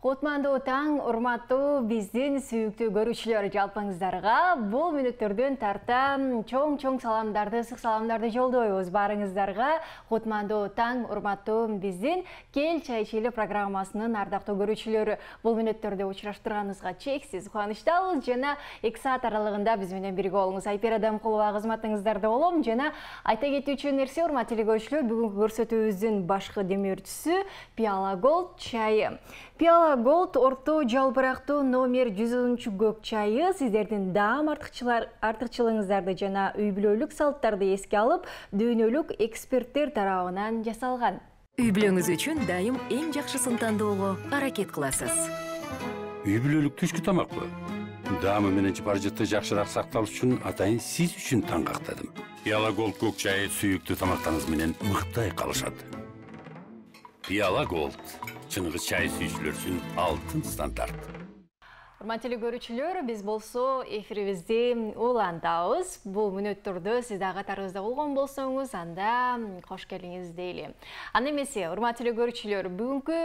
Кутмандуу таң, урматтуу биздин сүйүктүү көрүүчүлөр, жалпыңыздарга бул мүнөттөрдөн тарта чоң саламдарды, ысык саламдарды жолдойбуз баарыңыздарга. Кутмандуу таң, урматтуу биздин Кел чай ичели программасынын ардактуу көрүүчүлөрү, бул мүнөттөрдө учураштырганыбызга чексиз кубанычтабыз жана 2 саат аралыгында биз менен бирге болуңуз. Айпер Адамкулова кызматыңыздарда болом жана айта кетүүчү нерсе, урматтуу көрүүчүлөр, бүгүнкү көрсөтүүбүздүн башкы демөөрчүсү Пиала Голд чайы. Пиала Голд орто жалбырактуу номер 110 көк чайы сиздердин даам артыкчылыгыңыздарды жана үй бүлөлүк салттарды эске алып, дүйнөлүк эксперттер тарабынан жасалган. Үй бүлөңүз үчүн дайым эң жакшысын тандоого аракет кыласыз. Үй бүлөлүк түшкү тамакпы? Даамы менен жыпар-жытты жакшыраак сакталыш үчүн атайын сиз үчүн таңгактадым. Пиала Голд көк чайы сүйүктүү тамактарыңыз менен мыкты айкалышат. Пиала Голд чыныгы чай сүйүүчүлөр үчүн алтын стандарт. Урматтуу көрүүчүлөр, биз болсо эфирибизди улантабыз. Бул мүнөттөрдө сиз да катарыбызда болгон болсоңуз, анда кош келиңиз дейли. Анда эмесе, урматтуу көрүүчүлөр, бүгүнкү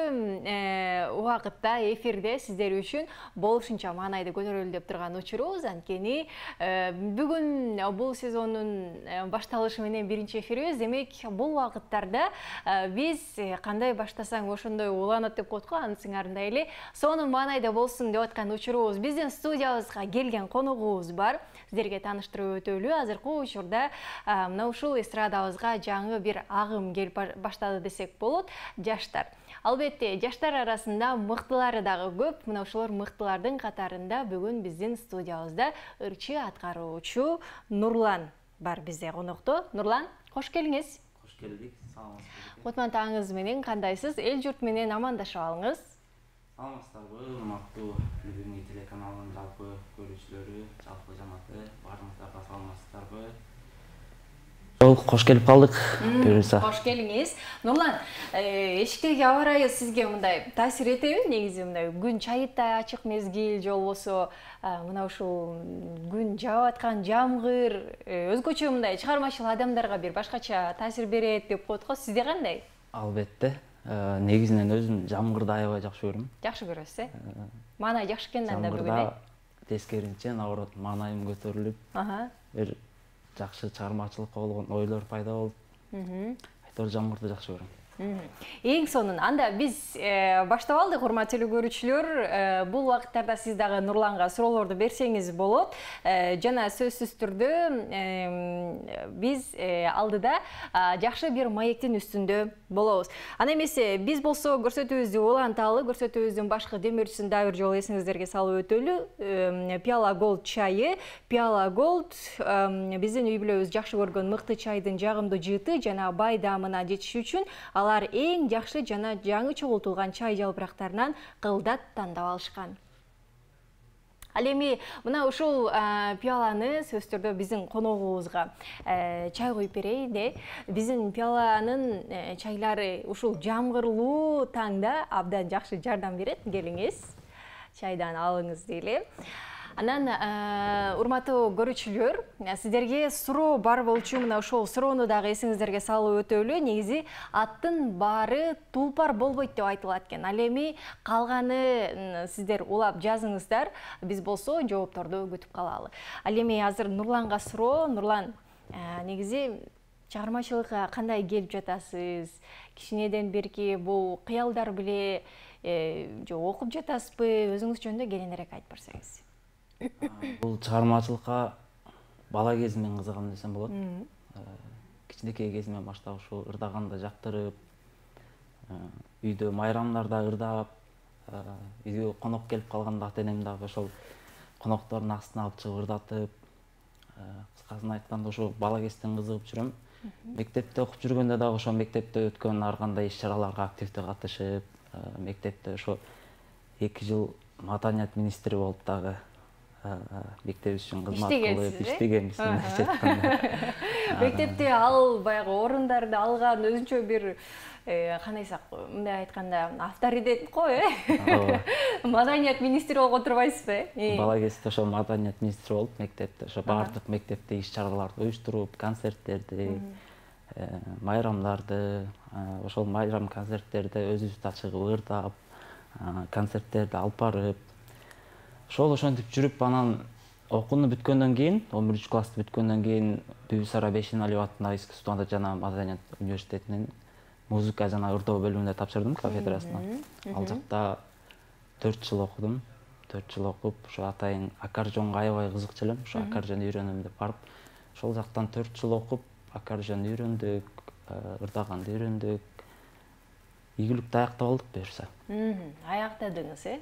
убакытта эфирде сиздер үчүн болушунча маанайды көтөрөлүп турган учурубуз. Анткени бүгүн бул сезондун башталышы менен биринчи эфирибиз. Демек, бул убакыттарда биз кандай баштасаң ошондой уланат деп коет го, анын сыңарында эле сонун маанайда болсун деп аткан биздин студиябызга келген коногубуз бар. Сиздерге тааныштырып өтөлү. Азыркы учурда мына ушул эстрадабызга жаңы бир агым келип баштады десек болот. Жаштар. Албетте, жаштар арасында мыктылары дагы көп. Мына ушулар мыктылардын катарында бүгүн биздин студиябызда ырчы аткаруучу Нурлан бар бизде конокто. Нурлан, кош келиңиз. Кош келдик. Саламатсызбы? Кутман таңыңыз менен кандайсыз? Эл журт менен амандашып алыңыз. Саламатсыздарбы, урматтуу Бүгүнкү телеканалдын жалпы көрүүчүлөрү, жалпы жамааты, баарыңыздарга саламатсыздарбы? Кош келип калдык. Кош келиңиз. Нурлан, эшиктеги аба ырайы сизге мындай таасир этеби? Негизи мындай күн чайыттай ачык мезгил же болбосо мына ушул күн жаап аткан жамгыр өзгөчө мындай чыгармачыл адамдарга бир башкача таасир берет деп коет го. Сизде кандай? Албетте. Негизинен өзүм жамгырды аябай жакшы көрөм. Жакшы көрөсүз, Маанай жакшы экен анда бүгүн. Жамгырда тескерисинче, наоборот, маанайым көтөрүлүп, бир жакшы чыгармачылыкка болгон ойлор пайда болуп, айтор жамгырды жакшы көрөм. Эң сонун. Анда биз баштап алдык, урматтуу көрүүчүлөр. Бул убакыттарда сиз дагы Нурланга суроолорду берсеңиз болот. Жана сөзсүз түрдө биз алдыда жакшы бир маектин үстүндө болобуз. Ана эмесе, биз болсо көрсөтүүбүздү уланталы, көрсөтүүбүздүн башкы демөөрчүсүн дагы бир жолу эсиңиздерге салып өтөлү. Пиала Голд чайы. Пиала Голд биздин үй бүлөбүз жакшы көргөн мыкты чайдын жагымдуу жыты жана бай даамына жетиш үчүн алар эң жакшы жана жаңы чогултулган чай жалбырактарынан кылдат тандап алышкан. Ал эми мына ушул пиаланы сөзсүз түрдө биздин коногубузга чай коюп берейин. Биздин пиаланын чайлары ушул жамгырлуу таңда абдан жакшы жардам берет. Келиңиз, чайдан алыңыз дейли. Анан урматтуу көрүүчүлөр, сиздерге суроо бар болчу. Мына ошол суроону дагы эсиңиздерге салып өтөлү. Негизи аттын баары тулпар болбойт деп айтылат экен. Ал эми калганы сиздер улап жазыңыздар. Биз болсо жоопторду күтүп калалы. Ал эми азыр Нурланга суроо. Нурлан, негизи чыгармачылыкка кандай келип жатасыз? Кичинеден берки бул кыялдар беле же окуп жатасызбы? Өзүңүз жөнүндө кененирээк айтып берсеңиз. Бул чыгармачылыкка бала кезимден кызыгам десем болот. Кичинекей кезимден баштап ушул ырдаганды жактырып, үйдө майрамдарда ырдап, үйгө конок келип калганда ата-энем дагы ошол коноктордун астына алып чыгып ырдатып, кыскасын айтканда ошо бала кезиктен кызыгып жүрөм. Мектепте окуп жүргөндө дагы ошо мектепте өткөн ар кандай иш-чараларга активдүү катышып, мектепте ошо 2 жыл маданият министри болуп дагы мектебиз үчүн кызмат кылып иштегенбиз. Мектепте ал баягы орундарды алган өзүнчө бир кандай десек, мындай айтканда авторитет го, Маданият министри болгон турбайсызбы? Бала кезде ошо маданият министри болуп мектепте, ошо баардык мектепте иш-чараларды уюштуруп, концерттерди, майрамдарды, ошол майрам концерттерде өзүбүз да чыгып ырдап, концерттерди алып барып, ошентип жүрүп, анан окууну бүткөндөн кийин, 11 классты бүткөндөн кийин Бибисара Бейшеналиева атындагы искусствовед жана маданият университетинин музыка жана ырдоо бөлүмүндө тапшырдым, кафедрасына. Ал жакта 4 жыл окудум. 4 жыл окуп, ошо атайын аккордеонго аябай кызыкчу элем. Ошо аккордеон үйрөнөм деп барып, ошол жактан 4 жыл окуп, аккордеон үйрөндүк, ырдаганды үйрөндүк. Ийгиликтүү аякта болдук буюрса. Аяктадыңыз,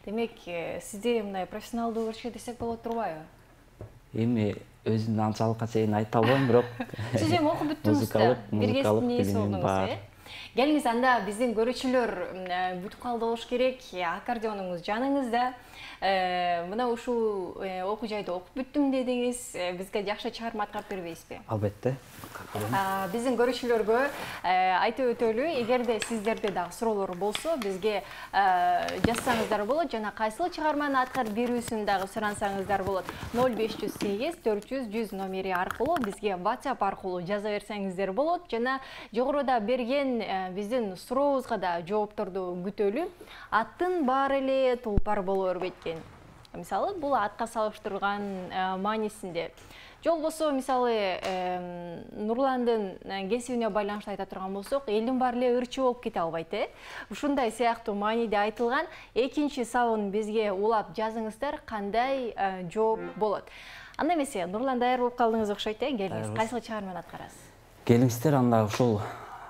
Демек, сизде мындай профессионалдуу көрчү десек болот турбайбы? Эми өзүмдү анчалыкка чейин айта албайм, бирок сиз эми окуп бүттүңүз да, бир кесиптин ээси болдуңуз, Келиңиз, анда биздин көрүүчүлөр бүтүп калды болуш керек, аккордеонуңуз жаныңызда. Мына ушул окуу жайда окуп бүттүм дедиңиз, бизге жакшы чыгарма аткарып бербейсизби? Албетте. Биздин көрүүчүлөргө айтып өтөлү, эгерде сиздерде дагы суроолор болсо, бизге жазсаңыздар болот, жана кайсыл чыгарманы аткарып берүүсүн дагы сурансаңыздар болот. 0508 400 100 номери аркылуу бизге WhatsApp аркылуу жаза берсеңиздер болот, жана жогоруда берген биздин сурообузга да жоопторду күтөлү. Аттын баары эле тулпар боло бербейт экен. Мисалы, бул атка салыштырган маанисинде. Жол болсо, мисалы, Нурландын кесибине байланыштуу айта турган болсок, элдин баары эле ырчы болуп кете албайт, Ушундай сыяктуу мааниде айтылган. Экинчи сабын бизге улап жазыңыздар, кандай жооп болот. Анда эмесе, Нурлан даяр болуп калдыңыз окшойт, Келиңиз, кайсыл чыгарманы аткарасыз? Келиңиздер, анда ушул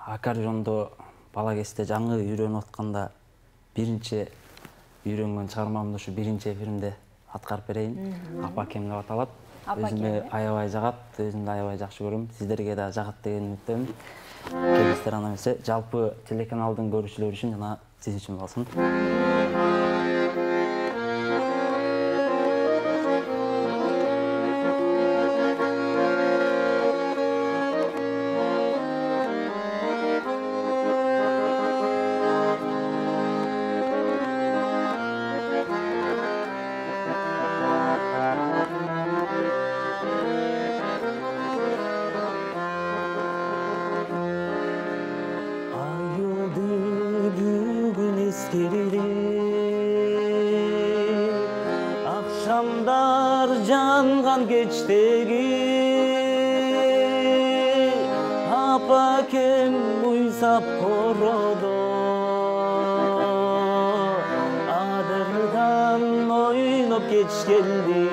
аккордеонду бала кезде жаңы үйрөнүп атканда биринчи үйрөнгөн чыгармамды ушу биринчи эфиримде аткарып берейин. Апакем деп аталат. Өзүмө аябай жагат, өзүмдү аябай жакшы көрөм. Сиздерге да жагат деген үмүттөмүн. Келиңиздер, анда эмесе жалпы телеканалдын көрүүчүлөрү үчүн жана сиз үчүн болсун. Akşamlar jangан кечтеги апакем уйсап кородо адырдан ойноп кечкенди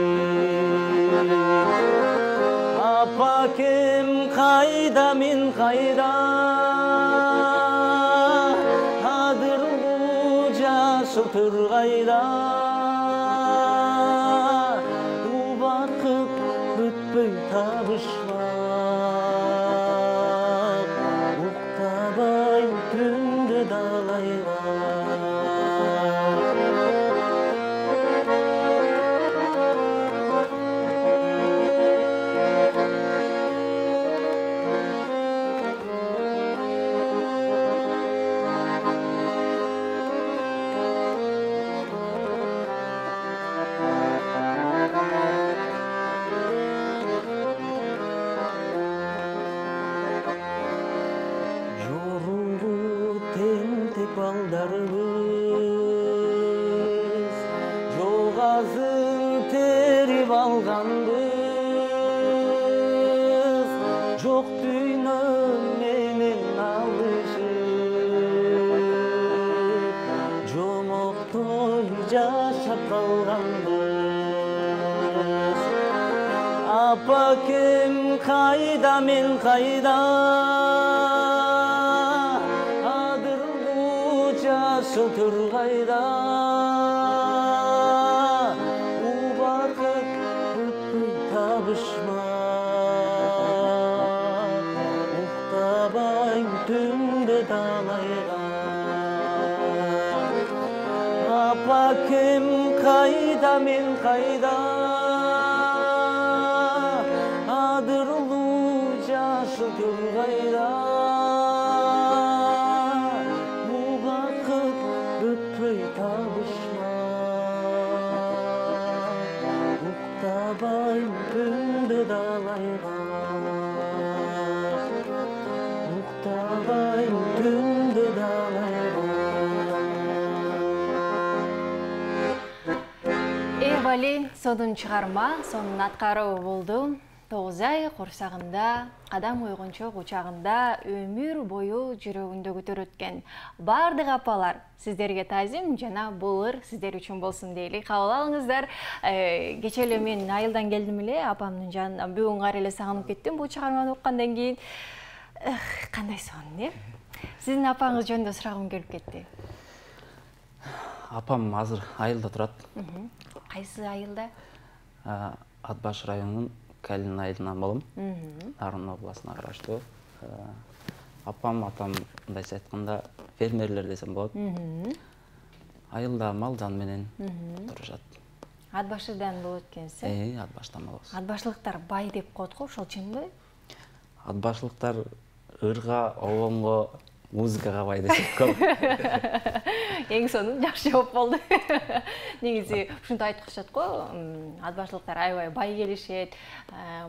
апакем кайда мен кайда адырлуу жашыл тургайда табышмак уктабай түндө далайга балдарыбыз жогазын терип алганбыз жок дүйнө менен алышып жомоктой жашап калганбыз апакем кайда мен кайда жашыл тургайда убакыт өтпөй табышмак уктабай түндө далайга апакем кайда мен кайда адырлуу жашыл тургайда уктабайм түндө далайга уктабайм түндө далайга Айбали сонун чыгарма, сонун аткаруу болду. 9 ай курсагында, кадам ойгончо кучагында өмүр бою жүрөгүндө көтөрөткөн бардык апалар сиздерге таазим жана бул ыр сиздер үчүн болсун дейли. Кабыл алыңыздар. Кечээ эле мен айылдан келдим эле, апамдын жанына бүгүн кайра эле сагынып кеттим. Бул чыгарманы уккандан кийин кандай сонун, э? Сиздин апаңыз жөнүндө сурагым келип кетти. Апам азыр айылда турат. Кайсы айылда? Ат Баш районунун Калин айылынан болом. Нарын областына караштуу. Апам мындайча айтканда фермерлер десем болот. Айылда мал жан менен турушат. Ат Башыдан болот экенсиз? Ат Баштан болобуз. Ат Башлыктар бай деп коет го, ошол чынбы? Ат Башлыктар ырга, обонго, музыкага бай десек көп. Эң сонун жакшы жооп болду. Негизи ушундай айткышат го, ат башлыктар аябай бай келишет,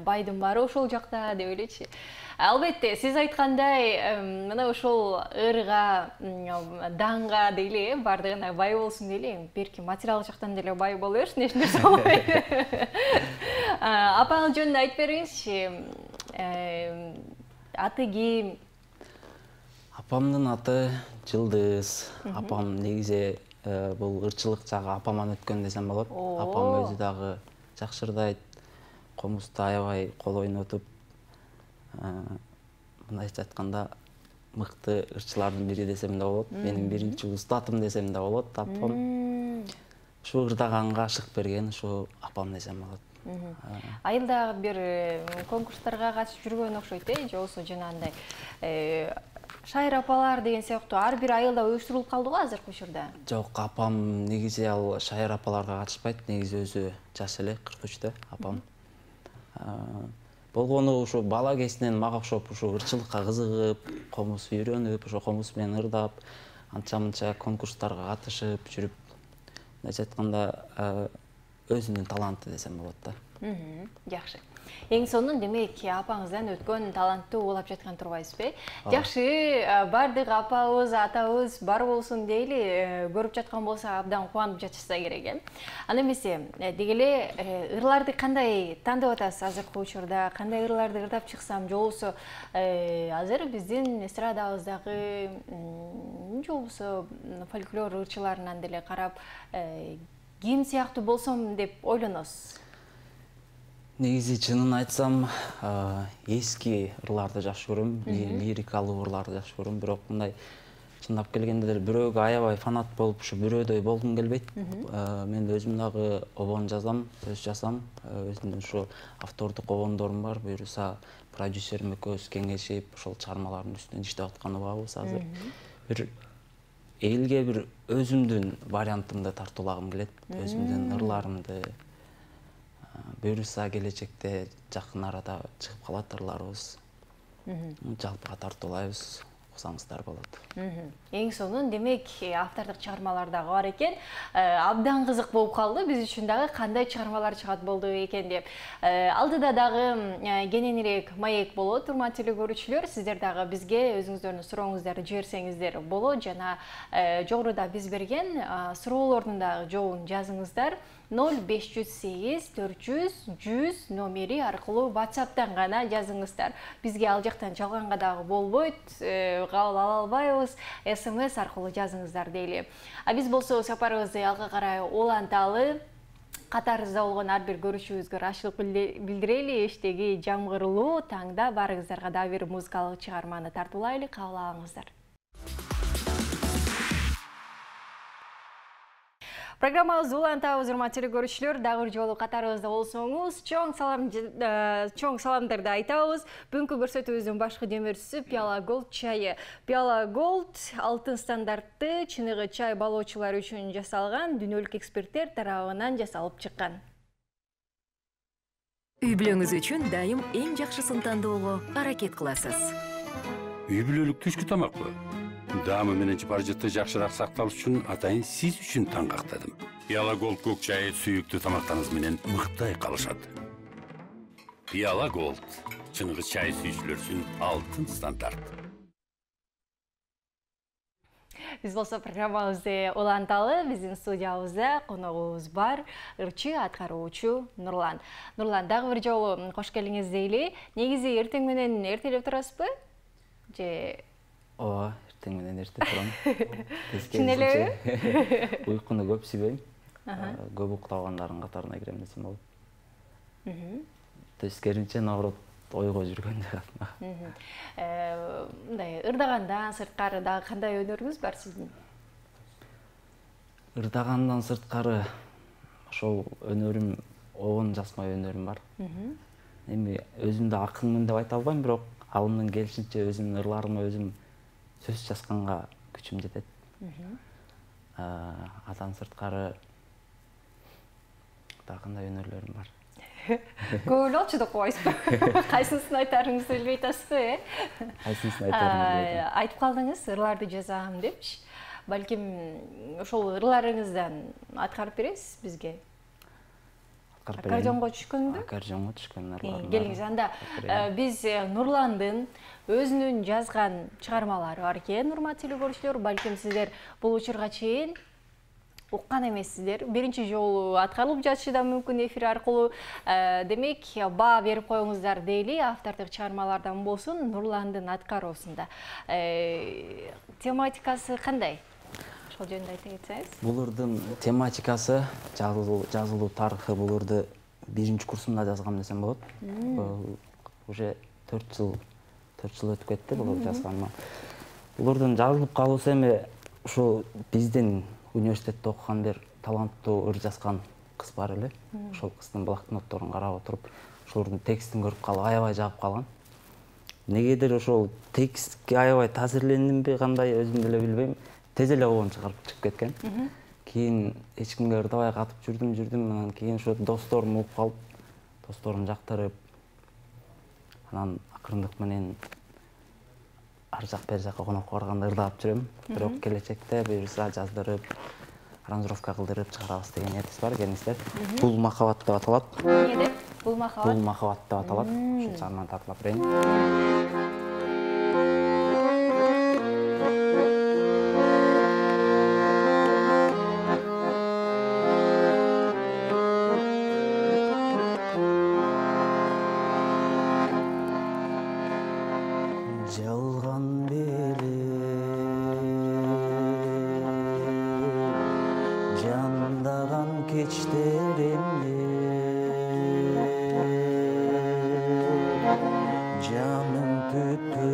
байдын баары ошол жакта деп элечи. Албетте, сиз айткандай, мына ошол ырга, данга дейли, бардыгына бай болсун дейли, берки материалдык жактан деле бай боло берсин, эч нерсе болбой. Апаңыз жөнүндө айтып бериңизчи. Аты ким? Апамдын аты Жылдыз. Апам негизи бул ырчылык жагы апаман өткөн десем болот. Апам өзү дагы жакшы ырдайт, комузду аябай кол ойнотуп, мындайча айтканда мыкты ырчылардын бири десем да болот. Менин биринчи устатым десем да болот. Апам ушу ырдаганга ашык берген ушу апам десем болот. Айылда бир конкурстарга катышып жүргөн окшойт, же болбосо жанагындай шайыр апалар деген сыяктуу ар бир айылда уюштурулуп калдыбы азыркы учурда? Жок, апам негизи ал шайыр апаларга катышпайт, негизи өзү жаш эле, 43-тө апам. Болгону ушу бала кезинен мага окшоп ушу ырчылыкка кызыгып, комуз үйрөнүп, ошо комуз менен ырдап, анча-мынча конкурстарга катышып жүрүп, мындайча айтканда өзүнүн таланты десем болот да. Жакшы. Эң сонун демек апаңыздан өткөн талантты улап жаткан турбайсызбы? Жакшы, бардык апабыз, атабыз бар болсун дейли, көрүп жаткан болсо абдан кубанып жатышса керек, э? Аны эмесе, деги эле ырларды кандай тандап атасыз азыркы учурда? Кандай ырларды ырдап чыксам, же болбосо азыр биздин эстрадабыздагы, же болбосо фольклор ырчыларынан деле карап, ким сыяктуу болсом деп ойлоносуз? Негизи чынын айтсам, эски ырларды жакшы көрөм, лирикалуу ырларды жакшы көрөм, бирок мындай чындап келгенде бирөөгө аябай фанат болуп, ушу бирөөдөй болгум келбейт. Мен өзүм дагы обон жазам, сөз жазам, өзүмдүн ушу автордук обондорум бар, буюрса продюсерим экөөбүз кеңешип, ошол чыгармалардын үстүнөн иштеп аткан убагыбыз азыр. Бир элге бир өзүмдүн вариантымды тартуулагым келет, өзүмдүн ырларымды. Буюрса келечекте жакын арада чыгып калат ырларыбыз. Жалпыга тартуулайбыз, уксаңыздар болот. Эң сонун демек автордук чыгармалар дагы бар экен. Абдан кызык болуп калды биз үчүн дагы кандай чыгармалар чыгат болду экен деп. Алдыда дагы кененирээк маек болот, урматтуу көрүүчүлөр. Сиздер дагы бизге өзүңүздөрдүн сурооңуздарды жиберсеңиздер болот жана жогоруда биз берген суроолордун дагы жообун жазыңыздар. 0508 400 100 номери аркылуу WhatsApp'тан гана жазыңыздар. Бизге ал жактан жалганга дагы болбойт, кабыл ала албайбыз. SMS аркылуу жазыңыздар дейли. Биз болсо сапарыбызды алга карай уланталы. Катарыбызда болгон ар бир көрүүчүбүзгө ырайчылык билдирели. Эштеги жамгырлуу таңда барыңыздарга дагы бир музыкалык чыгарманы тартуулайлы, кабыл алыңыздар. Программабызды улантабыз, урматтуу көрүүчүлөр, дагы бир жолу катарыбызда болсоңуз, чоң саламдарды айтабыз. Бүгүнкү көрсөтүүбүздүн башкы демөөрчүсү Пиала Голд чайы. Пиала Голд алтын стандартты чыныгы чай балоочулар үчүн жасалган, дүйнөлүк эксперттер тарабынан жасалып чыккан. Үй бүлөңүз үчүн дайым эң жакшысын тандоого аракет кыласыз. Үй бүлөлүк түшкү тамакпы? Даамы менен жыпар-жытты жакшыраак сакталыш үчүн атайын сиз үчүн таңгактадым. Пиала Голд көк чайы сүйүктүү тамактарыңыз менен мыктай калышат. Пиала Голд чыныгы чай сүйүүчүлөр үчүн алтын стандарт. Биз болсо программабызды уланталы. Биздин студиябызда коногубуз бар, ырчы аткаруучу Нурлан. Нурлан, дагы бир жолу кош келиңиз дейли. Негизи эртең менен эртелеп турасызбы? Же ооба, эртең менен эрте турам. Чын элеби? Уйкуну көп сүйбөйм. Көп уктагандардын катарына кирем десем болот. Тескеринче наоборот ойго жүргөн жагат. Мындай ырдагандан сырткары дагы кандай өнөрүңүз бар сиздин? Ырдагандан сырткары ошол өнөрүм, обон жазмай өнөрүм бар. Эми өзүмдү акынмын деп айта албайм, бирок алымдан келишинче өзүмдүн ырларыма өзүм сөз жазганга күчүм жетет. Андан сырткары дагы кандай өнөрлөрүм бар? Көп ойлочу деп койсузбу? Кайсысын айтарыңызды билбей атасызбы, Кайсысын айтарымды билбей атам. Айтып калдыңыз, ырларды жазам депчи. Балким ошол ырларыңыздан аткарып бересиз бизге? Аккордеонго түшкөндү? Аккордеонго түшкөн ырларым. Келиңиз, анда биз Нурландын өзүнүн жазган чыгармалары бар экен, урматтуу көрүүчүлөр. Балким сиздер бул учурга чейин уккан эмессиздер. Биринчи жолу аткарылып жатышы да мүмкүн эфир аркылуу. Демек, баа берип коюңуздар дейли, автордук чыгармалардан болсун, Нурландын аткаруусунда. Тематикасы кандай? Ошол жөнүндө айта кетсеңиз. Булурдун тематикасы, жазылуу тарыхы булурду биринчи курсумда жазгам десем болот. Уже 4 жыл өтүп кетти булурду жазганыма. Булурдун жазылып калуусу эми ушул биздин университетте окуган бир таланттуу ыр жазган кыз бар эле. Ошол кыздын блокнотторун карап отуруп, ошолордун текстин көрүп калып аябай жагып калган. Негедир ошол текстке аябай таасирлендимби, кандай өзүм деле билбейм. Тез эле обон чыгарып чыгып кеткен. Кийин эч кимге ырдабай катып жүрдүм, анан кийин ошо досторум угуп калып, досторум жактырып, анан акырындык менен ар жак бер жакка конокко барганда ырдап жүрөм. Бирок келечекте буюрса жаздырып, аранжировка кылдырып чыгарабыз деген ниетибиз бар, келиңиздер. Бул махабат деп аталат. Эмне деп? Бул махабат. Бул махабат деп аталат. Ушул чыгарманы тартылап берейин. Жалган беле жандаган кечтеримде жаным түткөн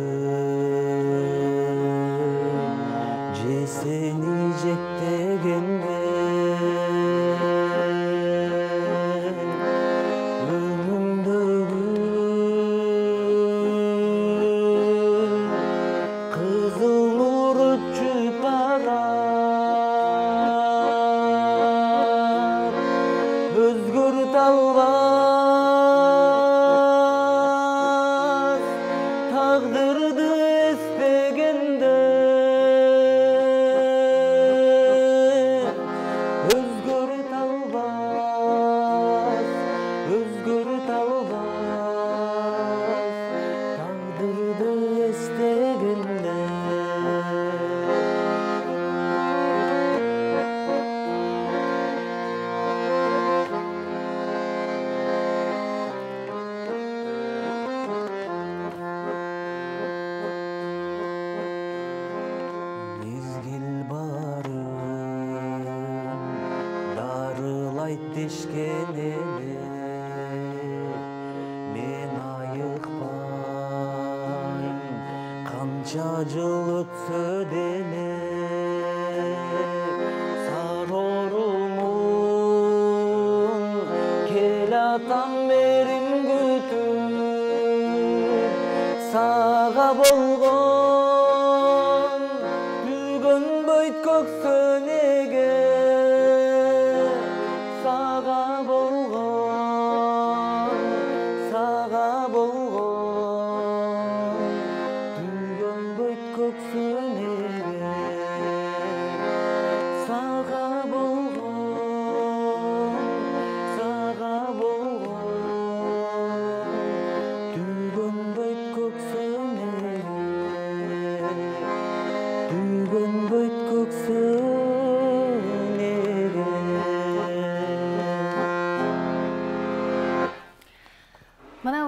же сени жектегенде дешкен эле мен айыкпайм канча жыл өтсө деле сарорумун келатам берим күтүп сага болгон бүгөнбөйт көксөнеге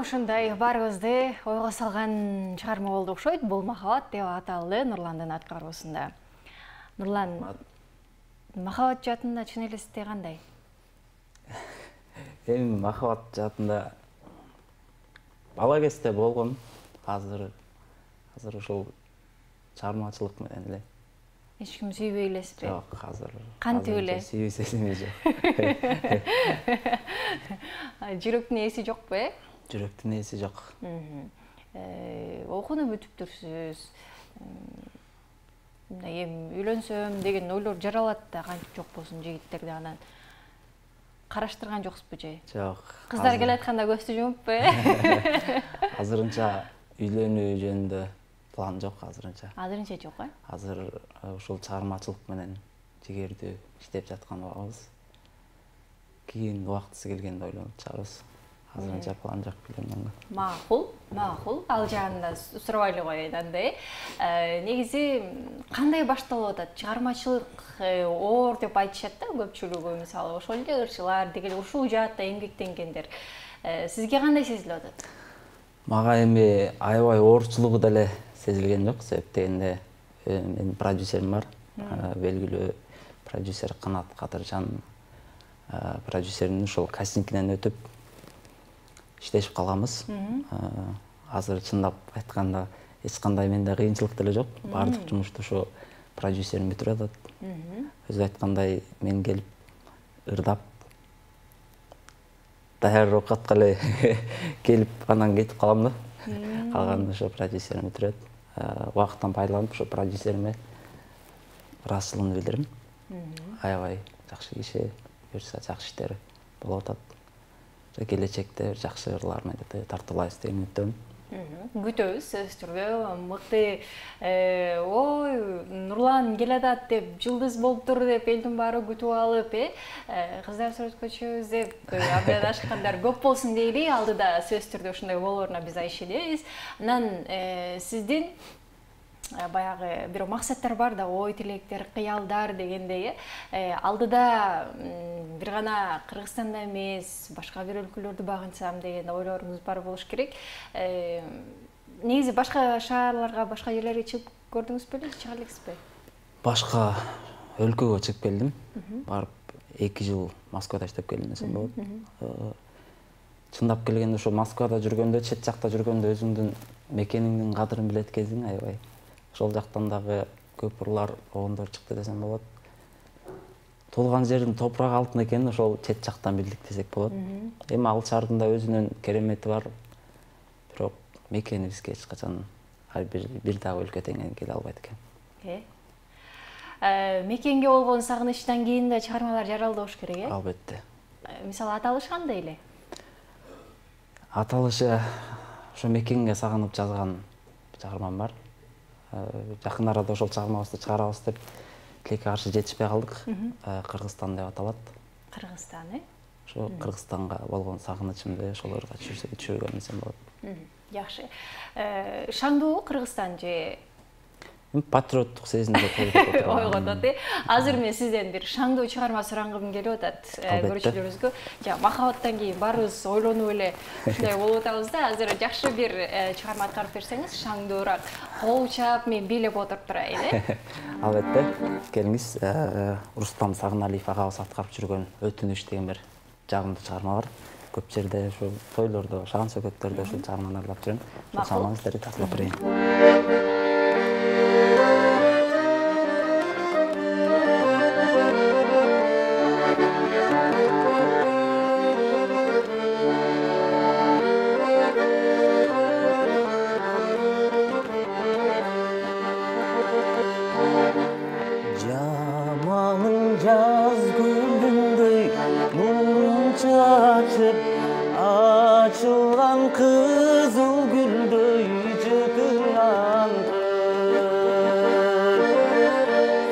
ушундай баарыбызды ойго салган чыгарма болду окшойт. Бул махабат деп аталды Нурландын аткаруусунда. Нурлан, махабат жаатында чын элесте кандай? Эми махабат жаатында бала кезде болгон, азыр ушул чыгармачылык менен эле. Эч ким сүйбөй элесизби? Жок, азыр. Кантип эле? Сүйүү сезими жок. Жүрөктүн ээси жокпу, Жүрөктүн ээси жок. Окууну бүтүптүрсүз. Мындай эми үйлөнсөм деген ойлор жаралат да, кантип жок болсун жигиттерде анан. Караштырган жоксузбу же? Жок. Кыздар келе атканда көздү жумуппу? Азырынча үйлөнүү жөнүндө план жок азырынча. Азырынча жок, Азыр ушул чыгармачылык менен жигердүү иштеп жаткан убагыбыз. Кийин убактысы келгенде ойлонуп чыгарбыз. Азырынча план жок үйлөнгөнгө. Макул. Ал жагында сурабай эле коеюн анда. Негизи кандай башталып атат? Чыгармачылык оор деп айтышат да көпчүлүгү, мисалы ошол эле ырчылар, деги ушул жаатта эмгектенгендер. Сизге кандай сезилип атат? Мага эми аябай оорчулугу деле сезилген жок, себеп дегенде менин продюсерим бар. Белгилүү продюсер Канат Кадыржан продюсердин ошол кастингинен өтүп иштешип калганбыз. Азыр чындап айтканда эч кандай менде кыйынчылык деле жок. Баардык жумушту ошо продюсерим бүтүрүп атат. Өзү айткандай мен келип ырдап даяр оокатка эле келип анан кетип калам да. Калганын ошо продюсерим бүтүрөт. Убакыттан пайдаланып ошо продюсериме ыраазычылыгымды билдирем. Аябай жакшы киши, буюрса жакшы иштери болуп атат. Келечекте жакшы ырлар менен тартуулайбыз деген үмүттөмүн. Күтөбүз, сөзсүз түрдө мыкты ой Нурлан келатат деп, жылдыз болуптур деп элдин баары күтүп алып, кыздар сүрөткөчүбүз деп абдан ашыккандар көп болсун дейли. Алдыда сөзсүз түрдө ушундай болоруна биз ишенебиз. Анан сиздин баягы бир максаттар бар да, ой тилектер, кыялдар дегендей. Алдыда бир гана Кыргызстанда эмес, башка бир өлкөлөрдү багынсам деген ойлоруңуз бар болуш керек. Негизи башка шаарларга, башка жерлерге чыгып көрдүңүз беле, чыга элексизби? Башка өлкөгө чыгып келдим. Барып 2 жыл Москвада иштеп келдим десем болот. Чындап келгенде ошо Москвада жүргөндө, чет жакта жүргөндө өзүңдүн мекениңдин кадырын билет кезиң аябай. Ошол жактан дагы көп ырлар, оңдор чыкты десем болот. Толган жердин топурак алтын экенин ошол чет жактан билдик десек болот. Эми ал шаардын да өзүнүн керемети бар. Бирок мекенибизге эч качан бир дагы өлкө теңден келе албайт экен. Мекенге болгон сагынычтан кийин да чыгармалар жаралды болуш керек, Албетте. Мисалы аталыш кандай эле? Аталышы ошо мекенге сагынып жазган чыгармам бар. Жакын арада ошол чыгармабызды чыгарабыз деп тилекке каршы жетишпей калдык. Кыргызстан деп аталат. Кыргызстан, Ошо Кыргызстанга болгон сагынычымды ошолорго түшүргөн десем болот. Жакшы. Шаңдуу Кыргызстан же Патриоттук сезимди ойготот. Азыр мен сизден бир шаңдуу чыгарма сурангым келип атат көрүүчүлөрүбүзгө. Махабаттан кийин баарыбыз ойлонуп эле ушундай болуп атабыз да. Азыр жакшы бир чыгарма аткарып берсеңиз, шаңдуураак кол чаап мен бийлеп отуруп турайын, Албетте. Келиңиз, Рустам Сагыналиев агабыз аткарып жүргөн Өтүнүч деген бир жагымдуу чыгарма бар. Көп жерде ушу тойлордо, шаган сөкөттөрдө ушул чыгарманы ырлап жүрөм. Чалсаңыздар татлап берейин. Jaz gülündey nurun çaçıp açılgan kızıl güldey çıkılandı.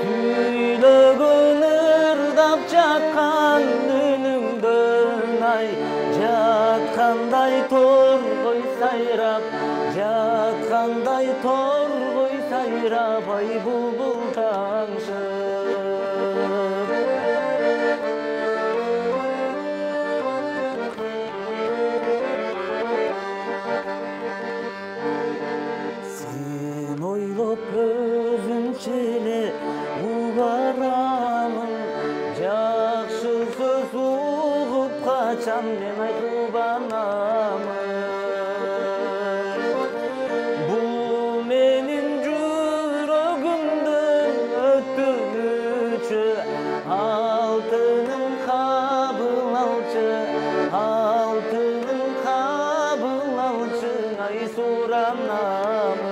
Süylөгөн ırdap жаткан үнүңдөн ай жаткандай торгой сайрап, жаткандай торгой сайрап ай булбул таңшы. барсам мен айкылбанамын. Бул менин жүрөгүмдүн өтүнүчү, алтыным кабыл алчы, алтыным кабыл алчы, ай суранамын.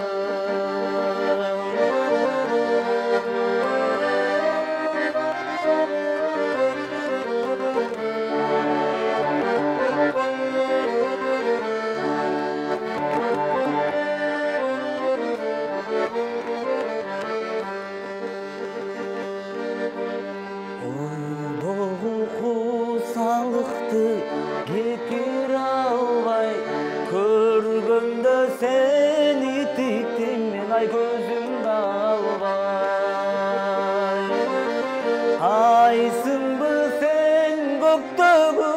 Кетире албай, көргөндө сени тиктим мен ай көзүмдү албай. Айсыңбы сен көктөгү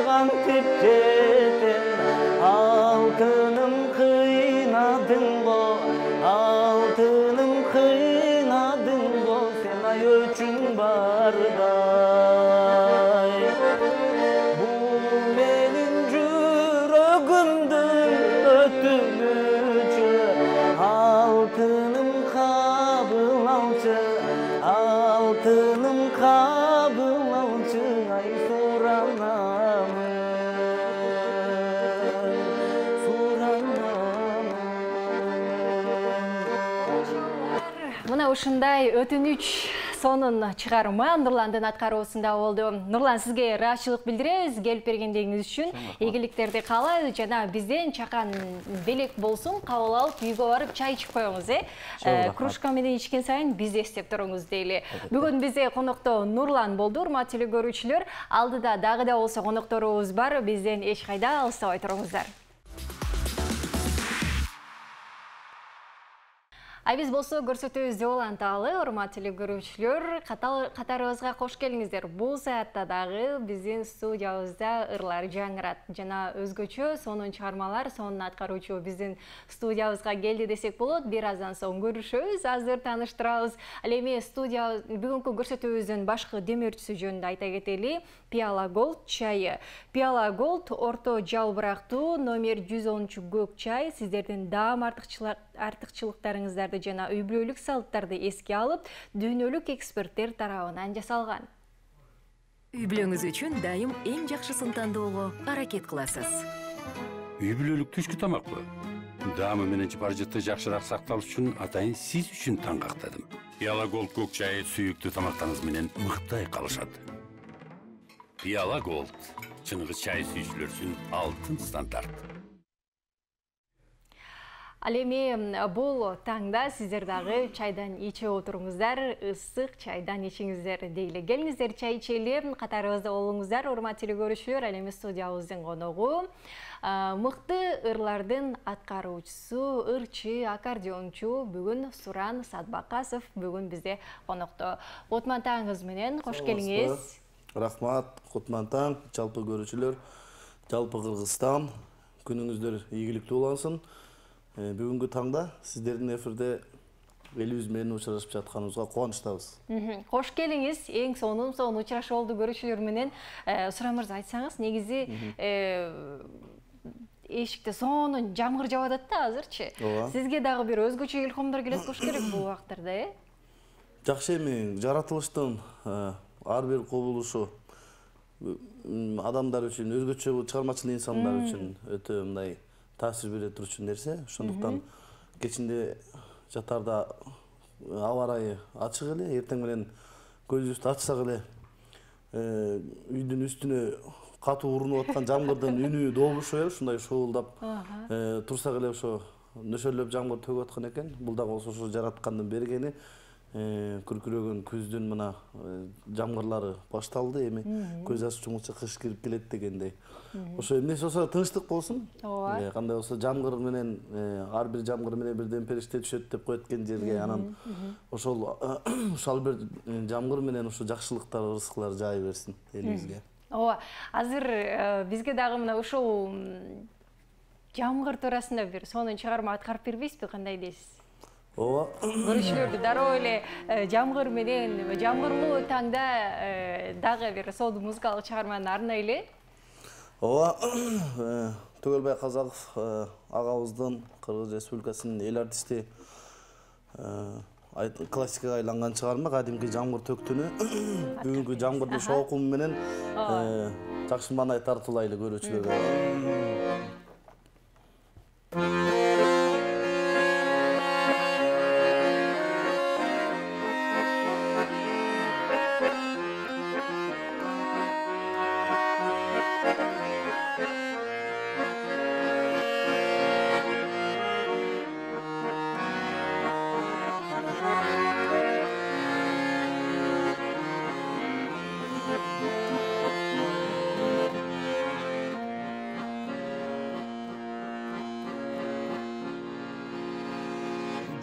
кантип жетем, алтыным кыйнадың го, алтыным кыйнадың го, сен ай өчүң бардай. Алтыным кабыл алчы, алтыным кабыл алчы, ай суранамын, суранамын. Мына ушундай өтүнүч сонун чыгарма Нурландын аткаруусунда болду. Нурлан, сизге ыраазычылык билдиребиз келип бергендигиңиз үчүн. Ийгиликтерди каалайбыз жана бизден чакан белек болсун кабыл алып үйгө барып чай ичип коюңуз, кружка менен ичкен сайын бизди эстеп туруңуз дейли. Бүгүн бизде конокто Нурлан болду, урматтуу көрүүчүлөр. Алдыда дагы да болсо конокторубуз бар, бизден эч кайда алыстабай туруңуздар. Биз болсо көрсөтүүбүздү уланталы, урматтуу көрүүчүлөр, катарыбызга кош келиңиздер. Бул саатта дагы биздин студиябызда ырлар жаңырат жана өзгөчө сонун чыгармалар, сонун аткаруучу биздин студиябызга келди десек болот. Бир аздан соң көрүшөбүз, азыр тааныштырабыз. Ал эми студия бүгүнкү көрсөтүүбүздүн башкы демөөрчүсү жөнүндө айта кетели. Пиала Голд чайы. Пиала Голд орто жалбырактуу номер 110 көк чай сиздердин даам артыкчылыктарыңыздарды жана үй бүлөлүк салттарды эске алып, дүйнөлүк эксперттер тарабынан жасалган. Үй бүлөңүз үчүн дайым эң жакшысын тандоого аракет кыласыз. Үй бүлөлүк түшкү тамакпы? Даамы менен жыпар-жыты жакшыраак сакталыш үчүн атайын сиз үчүн таңгактадым. Пиала Голд көк чайы сүйүктүү тамактарыңыз менен мыктай калышат. Пиала Голд чыныгы чай сүйүүчүлөр үчүн алтын стандарт. Ал эми бул таңда сиздер дагы чайдан ичип отуруңуздар, ысык чайдан ичиңиздер дейли. Келиңиздер чай ичели, катарыбызда болуңуздар, урматтуу көрүүчүлөр. Ал эми студиябыздын коногу мыкты ырлардын аткаруучусу, ырчы, аккордеончу бүгүн Суран Садбакасов бүгүн бизде конокто. Кутман таңыңыз менен кош келиңиз. Рахмат, кутман таң, жалпы көрүүчүлөр, жалпы Кыргызстан, күнүңүздөр ийгиликтүү улансын. Бүгүнкү таңда сиздердин эфирде элибиз менен учурашып жатканыбызга кубанычтабыз. Кош келиңиз, эң сонун учурашуу болду көрүүчүлөр менен. Суран мырза, айтсаңыз, негизи эшикте сонун жамгыр жаап атат да азырчы. Сизге дагы бир өзгөчө илхомдор келет болуш керек бул убактарда, Жакшы эми, жаратылыштын ар бир кубулушу адамдар үчүн, өзгөчө чыгармачыл инсандар үчүн өтө мындай таасир бере турчу нерсе. Ошондуктан кечинде жатарда аба ырайы ачык эле, эртең менен көзүбүздү ачсак эле үйдүн үстүнө катуу урунуп аткан жамгырдын үнү добушуп, ушундай шуулдап турсак эле ошо нөшөрлөп жамгыр төгүп аткан экен. Бул дагы ошо жараткандын бергени. Күркүрөгөн күздүн мына жамгырлары башталды, эми көз ачуучу кыш кирип келет дегендей. Ошо эмнеси болсо тынчтык болсун. Кандай болсо жамгыр менен ар бир жамгыр менен бирден периште түшөт деп коет экен жерге. Анан ошол бир жамгыр менен ушу жакшылыктар, ырыскылар жай берсин элибизге. Ооба, азыр бизге дагы мына ушул жамгыр туурасында бир сонун чыгарма аткарып бербейсизби, кандай дейсиз? Ооба. Көрүүчүлөрдү дароо эле жамгыр менен, жамгырлуу таңда дагы бир сонун музыкалык чыгарманы арнайлы. ооба Түгелбай Казаков агабыздын Кыргыз Республикасынын эл артисти классикага айланган чыгарма кадимки жамгыр төктүнү бүгүнкү жамгырдын шоокуму менен жакшы маанай тартуулайлы көрүүчүлөргө.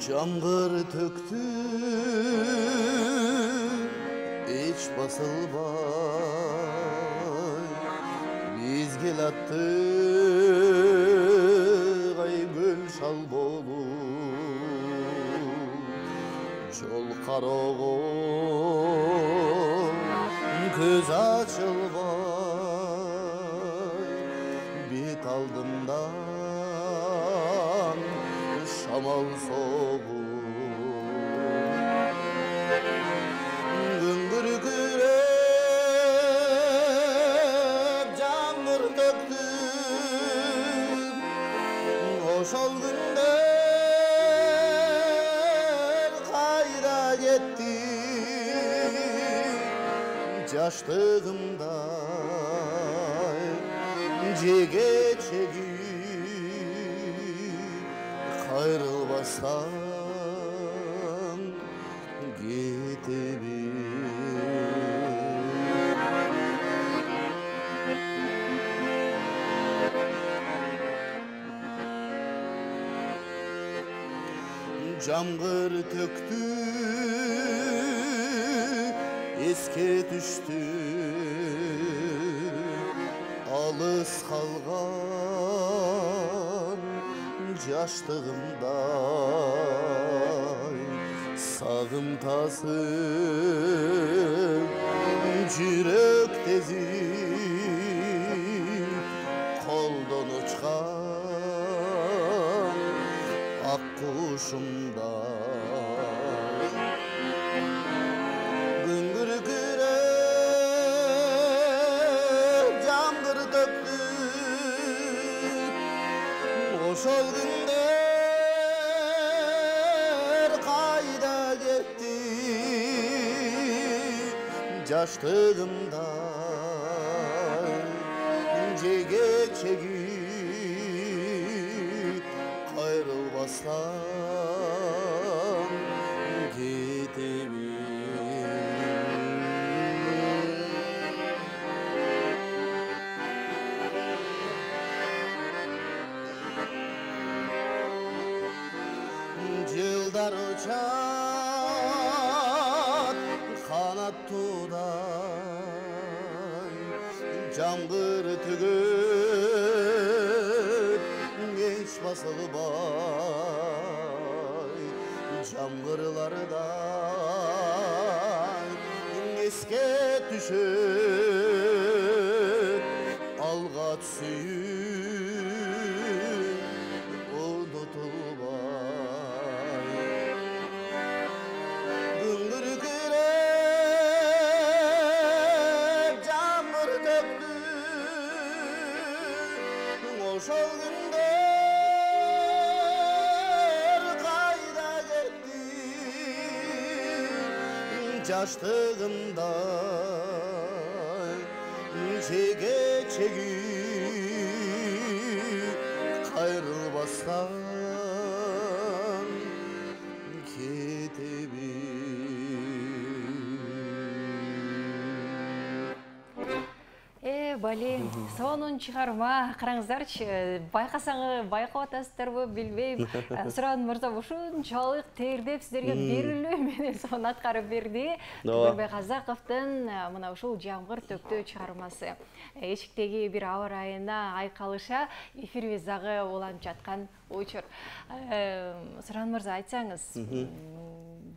Жамгыр төктү эч басылбай бизге аттык ай көл шал болуп жол кароого көз ачылбай бет алдымдан шамал соғу күңгір күреп жамгыр төктүм ошол күндөр кайда кетти жаштыгымда жеге чеги ayrılmazsan gidebilirim. Jamgır töktü, eske düştü, alыс kalgan жаштыгымдай сагым тасып жүрөк тезип колдон учкан ак кушумдай күңгүр күрөп жамгыр төктү ошол күндөр кайда кетти жаштыгымда жеге чегип кайрылбастан кетебин. Жылдар учат канаттуудай жамгыр төгөт эч басылбай жамгырлардай эске түшөт алга түсүйүп унутулбай күңгүр күрөп жамгыр төктү ошол күндөр кайда кетти жаштыгымдай жеге чегип кайрылбастан Бали, сонун чыгарма, караңыздарчы, байкап атасыздарбы, билбейм. Суран мырза ушунчалык тердеп сиздерге берилүү менен сонун аткарып берди. Түгөлбай Казаковдун мына ушул жамгыр төктү чыгармасы. Эшиктеги бир аба ырайына айкалыша эфирибиз дагы уланып жаткан учур. Сыран мырза, айтсаңыз,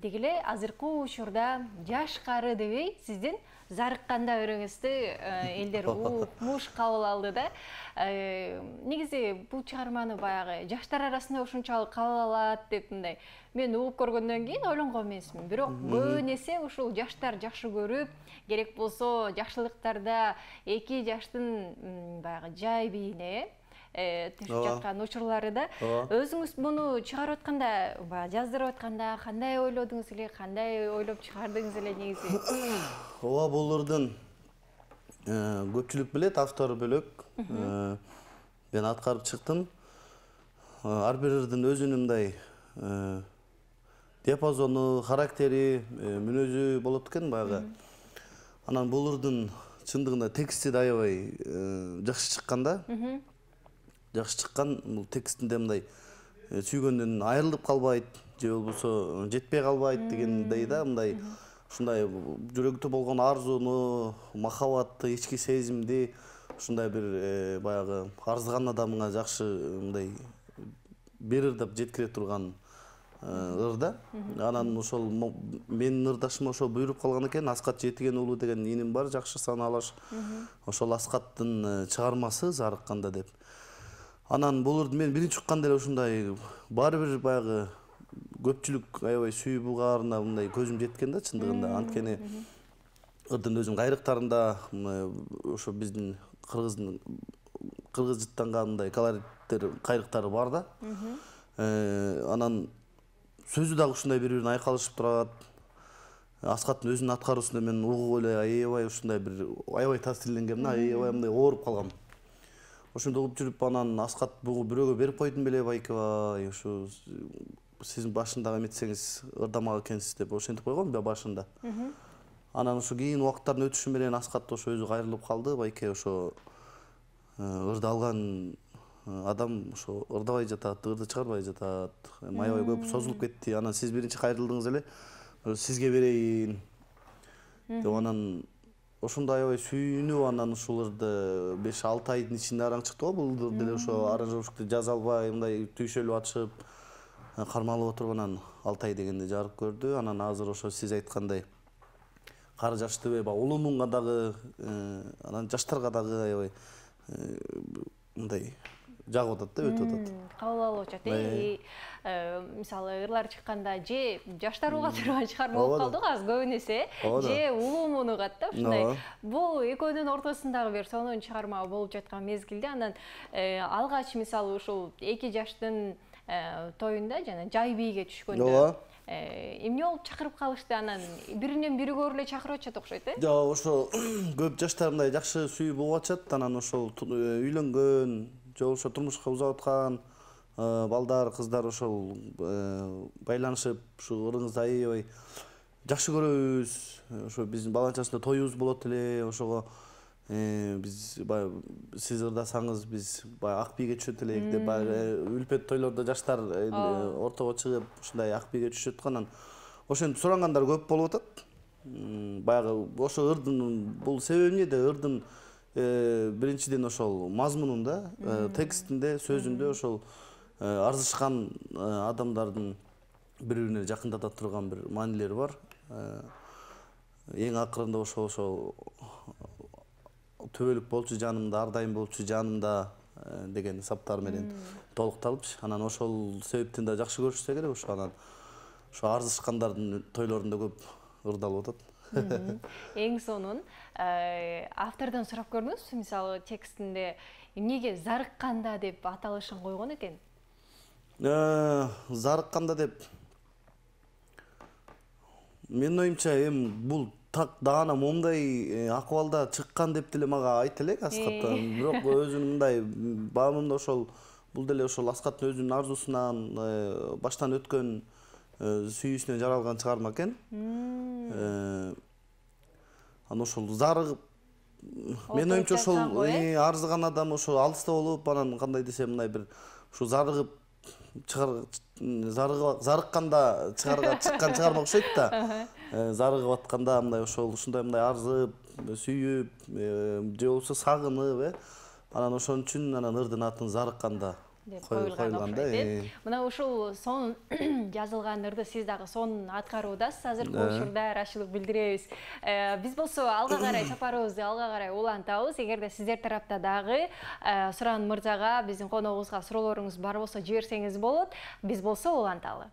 дегеле азыркы учурда жаш кары дебей сиздин зарыкканда өрөңүздү элдер укмуш кабыл алды да. Негизи бул чыгарманы баягы жаштар арасында ушунчалык кабыл алат деп мындай мен угуп көргөндөн кийин ойлонгон эмесмин. Бирок көбүн эсе ушул жаштар жакшы көрүп, керек болсо жакшылыктарда эки жаштын баягы жай бийине түшүп жаткан учурлары да. Өзүңүз муну чыгарып атканда, жаздырып атканда кандай ойлодуңуз эле, кандай ойлоп чыгардыңыз эле негизи? Ооба, булардын көпчүлүк билет, автор бөлөк. Мен аткарып чыктым. Ар биринин өзүнүн мындай диапазону, характери, мүнөзү болот экен баягы. Анан булардын чындыгында тексти да аябай жакшы чыккан да. Жакшы чыккан, бул текстинде мындай сүйгөндөн айрылып калбайт, же болбосо жетпей калбайт дегендей да, мындай ушундай жүрөгүтө болгон арзууну, махабатты, ички сезимди ушундай бир баягы арзыган адамыңа жакшы мындай бир ырдап жеткире турган ыр да. Анан ошол менин ырдашыма ошол буйруп калган экен. Аскат Жетиген уулу деген иним бар, жакшы санаалаш. Ошол Аскаттын чыгармасы Зарыкканда деп. Анан буларды мен биринчи укканда эле ушундай баары бир баягы көпчүлүк аябай сүйүп угаарына мындай көзүм жеткен да чындыгында. Анткени ырдын өзүнүн кайрыктарында ошо биздин кыргыз жыттанган мындай колориттер, кайрыктары бар да. Анан сөзү дагы ушундай бири-бирин айкалышып турат. Аскаттын өзүнүн аткаруусунда мен угуп эле аябай ушундай бир аябай таасирленгем да, аябай мындай ооруп калгам. Ошондо угуп жүрүп анан Аскат бугу бирөөгө берип койдум беле байкебай, ушу сиздин башында эметсеңиз ырдамак экенсиз деп ошентип койгом башында. Анан ошо кийин убакыттардын өтүшү менен Аскат ошо өзү кайрылып калды, байке ошо ырды алган адам ошо ырдабай жатат, ырды чыгарбай жатат. Аябай көп созулуп кетти. Анан сиз биринчи кайрылдыңыз эле, сизге берейин деп анан ошондо аябай сүйүнүп, анан ушуларды 5-6 айдын ичинде араң чыкты го. Бул деле ошо аранжировщикти жаза албай, мындай түйшөлүп атышып, кармалып отуруп анан 6 ай дегенде жарык көрдү. Анан азыр ошо сиз айткандай кары жаштыбы, улумунга дагы, анан жаштарга дагы аябай мындай жагып атат да, өтүп атат. Кабыл алып атат. Мисалы ырлар чыкканда же жаштар уга турган чыгарма болуп калды го, аз көбүн эсе, же улуумун угат да, ушундай. Бул экөөнүн ортосундагы бир сонун чыгарма болуп жаткан мезгилде анан алгач мисалы ушул эки жаштын тоюнда жана жай бийге түшкөндө эмне болуп чакырып калышты, анан биринен бири көрүп эле чакырып атышат окшойт, Жок, ошо көп жаштар мындай жакшы сүйүп угуп атышат, анан ошол үйлөнгөн, же болбосо турмушка узап аткан балдар, кыздар ошол байланышып, ушу ырыңызды аябай жакшы көрөбүз. Ошо биздин бала чачында тоюбуз болот эле, ошого биз баягы сиз ырдасаңыз биз баягы ак бийге түшөт элек деп баягы үлпет тойлордо жаштар ортого чыгып ушундай ак бийге түшөт го. Анан ошентип сурангандар көп болуп атат. Баягы ошо ырдын бул себеби эмнеде? Ырдын биринчиден ошол мазмунунда, текстинде, сөзүндө ошол арзышкан адамдардын бири-бирине жакындата турган бир маанилери бар. Эң акырында ошол төбөлүк болчу жанымда, ар дайым болчу жанымда деген саптар менен толукталып, анан ошол себептен да жакшы көрүшсө керек. Ошо анан ошо арзышкандардын тойлорунда көп ырдалып атат. Эң сонун автордон сурап көрдүңүзбү? Мисалы текстинде эмнеге Зарыкканда деп аталышын койгон экен? Зарыкканда деп менин оюмча эми бул так даана момундай акыбалда чыккан деп деле мага айта элек Аскат. Бирок өзүнүн мындай баамында ошол бул деле ошол Аскаттын өзүнүн арзуусунан баштан өткөн сүйүүсүнөн жаралган чыгарма экен. Анан ошол зарыгып, менин оюмча ошол арзыган адам ошо алыста болуп, анан кандай десем мындай бир ушу зарыгып зарыкканда чыккан чыгарма окшойт да. Зарыгып атканда мындай ушундай мындай арзып, сүйүп, же болбосо сагынып, анан ошон үчүн анан ырдын атын Зарыкканда деп коюлган да. Мына ушул сонун жазылган ырды сиз дагы сонун аткаруудасыз. Азыркы учурда ырашчылык билдиребиз. Биз болсо алга карай сапарыбызды алга карай улантабыз. Эгерде сиздер тарапта дагы Суран мырзага, биздин коногубузга суроолоруңуз бар болсо жиберсеңиз болот. Биз болсо уланталы.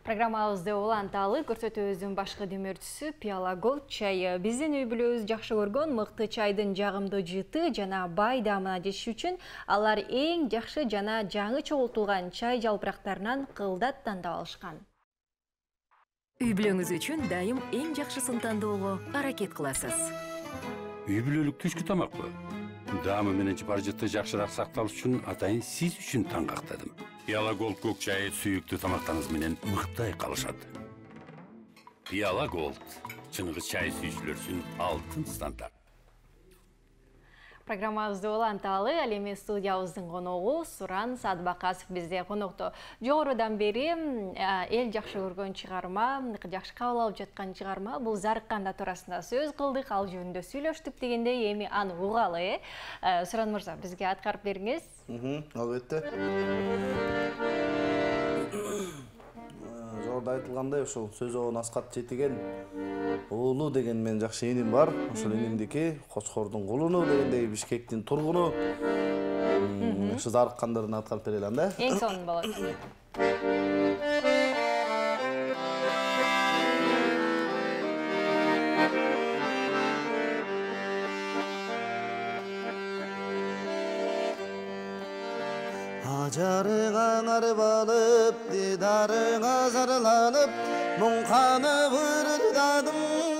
Программабызды уланталы, көрсөтүүбүздүн башкы демөөрчүсү Пиала Голд чайы. Биздин үй бүлөбүз жакшы көргөн мыкты чайдын жагымдуу жыты жана бай даамына жетиш үчүн алар эң жакшы жана жаңы чогултулган чай жалпырактарынан кылдат тандап алышкан. Үй бүлөңүз үчүн дайым эң жакшысын тандоого аракет кыласыз. Үй бүлөлүк түшкү тамакпы? Даамы менен жыты жакшыраак сакталыш үчүн атайын сиз үчүн таңгактадым. Пиала Голд көк чайы сүйүктүү тамактарыңыз менен мыктай калышат. Пиала Голд чыныгы чай сүйүүчүлөр үчүн алтын стандарт. Программабызды уланталы. Ал эми студиябыздын коногу Суран Садбакасов бизде конокто. Жогорудан бери эл жакшы көргөн чыгарма, жакшы кабыл алып жаткан чыгарма бул Зарыкканда туурасында сөз кылдык, ал жөнүндө сүйлөштүк дегендей, эми аны угалы. Суран мырза, бизге аткарып бериңиз. Албетте. Жогоруда айтылгандай, ошол сөз оон Аскат Жетиген уулу деген мен жакшы иним бар. Ошол инимдики Кочкордун кулуну дегендей Бишкектин тургуну. Ушу Зарыккандарын аткарып бере алам да. Эң сонун болот. Ажарыңа арбалып, дидарыңа зарланып, мұңқанып ырылдадым,